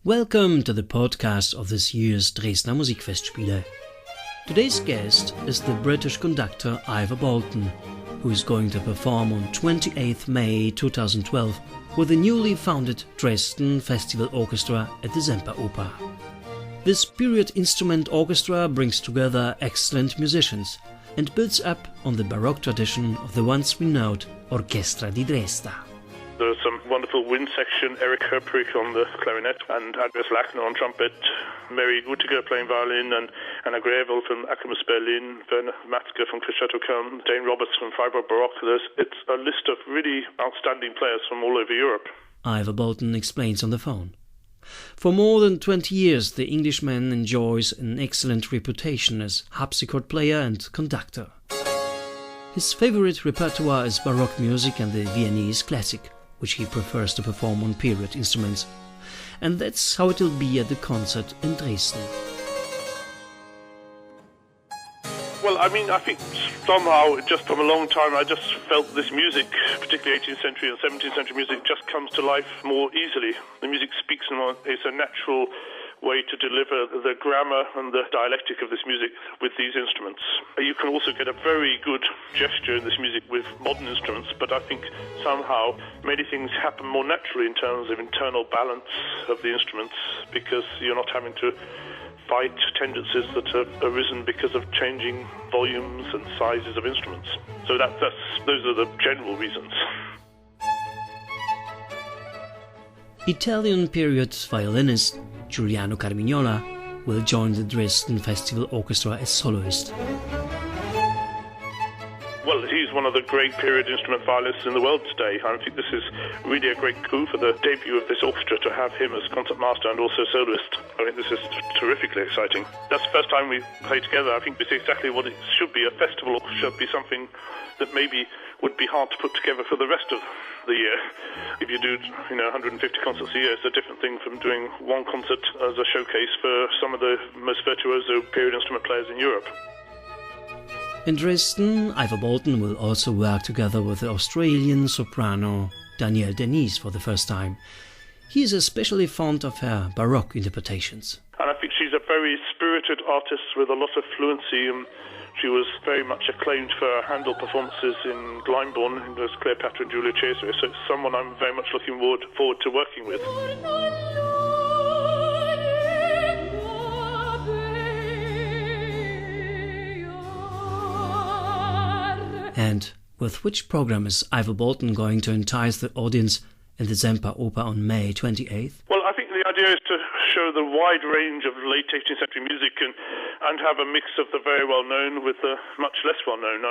Welcome to the podcast of this year's Dresdner Musikfestspiele. Today's guest is the British conductor Ivor Bolton, who is going to perform on 28th May 2012 with the newly founded Dresden Festival Orchestra at the Semperoper. This period instrument orchestra brings together excellent musicians and builds up on the Baroque tradition of the once renowned Orchestra di Dresda. There's some wonderful wind section, Eric Herprich on the clarinet and Andreas Lachner on trumpet, Mary Utiger playing violin and Anna Grevel from Alte Musik Berlin, Werner Matzke from Concerto Köln, Dane Roberts from Freiburger Barockorchester. It's a list of really outstanding players from all over Europe. Ivor Bolton explains on the phone. For more than 20 years, the Englishman enjoys an excellent reputation as harpsichord player and conductor. His favorite repertoire is Baroque music and the Viennese classic, which he prefers to perform on period instruments. And that's how it'll be at the concert in Dresden. Well, I think somehow, just from a long time, I just felt this music, particularly 18th century and 17th century music, just comes to life more easily. The music speaks more. It's a natural way to deliver the grammar and the dialectic of this music with these instruments. You can also get a very good gesture in this music with modern instruments, but I think somehow many things happen more naturally in terms of internal balance of the instruments, because you're not having to fight tendencies that have arisen because of changing volumes and sizes of instruments. So those are the general reasons. Italian period violinist Giuliano Carmignola will join the Dresden Festival Orchestra as soloist. Well, he's one of the great period instrument violinists in the world today. I think this is really a great coup for the debut of this orchestra to have him as concertmaster and also soloist. I think this is terrifically exciting. That's the first time we play together. I think it's exactly what it should be. A festival orchestra should be something that maybe would be hard to put together for the rest of the year. If you do 150 concerts a year, it's a different thing from doing one concert as a showcase for some of the most virtuoso period instrument players in Europe. In Dresden, Ivor Bolton will also work together with the Australian soprano Danielle de Niese for the first time. He is especially fond of her Baroque interpretations. And I think she's a very spirited artist with a lot of fluency. She was very much acclaimed for her Handel performances in Glyndebourne, as Cleopatra and Julia Caesar. So it's someone I'm very much looking forward to working with. And with which program is Ivor Bolton going to entice the audience in the Semperoper on May 28th? Well, I think the idea is to show the wide range of late 18th century music and have a mix of the very well-known with the much less well-known.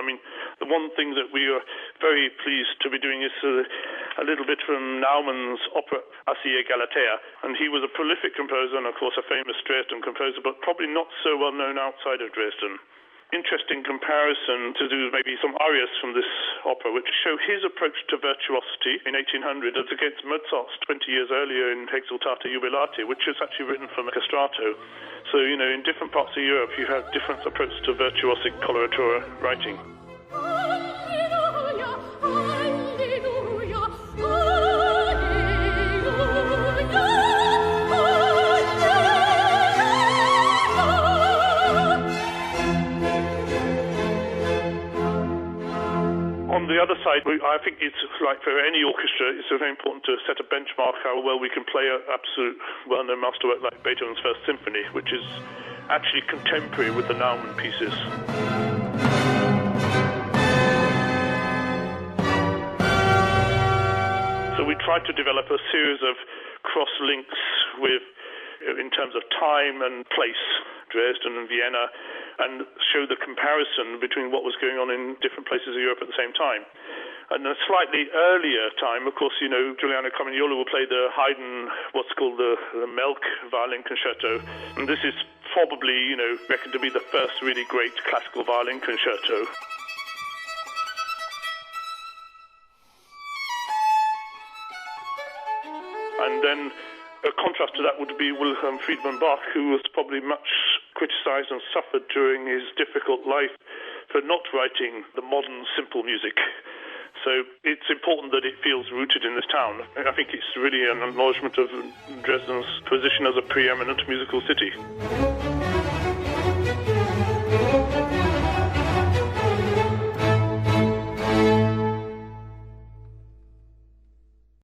The one thing that we are very pleased to be doing is a little bit from Naumann's opera RCA Galatea. And he was a prolific composer and, of course, a famous Dresden composer, but probably not so well-known outside of Dresden. Interesting comparison to do maybe some arias from this opera, which show his approach to virtuosity in 1800 as against Mozart's 20 years earlier in Exultate Jubilate, which is actually written from a castrato. So, in different parts of Europe, you have different approaches to virtuosic coloratura writing. On the other side, I think it's like for any orchestra, it's very important to set a benchmark how well we can play an absolute well-known masterwork like Beethoven's First Symphony, which is actually contemporary with the Naumann pieces. So we tried to develop a series of cross-links in terms of time and place, Dresden and Vienna, and show the comparison between what was going on in different places of Europe at the same time. And a slightly earlier time, of course, Giuliano Carmignola will play the Haydn, what's called the Melk violin concerto. And this is probably, reckoned to be the first really great classical violin concerto. And then a contrast to that would be Wilhelm Friedman Bach, who was probably much criticized and suffered during his difficult life for not writing the modern simple music. So it's important that it feels rooted in this town. I think it's really an acknowledgement of Dresden's position as a preeminent musical city.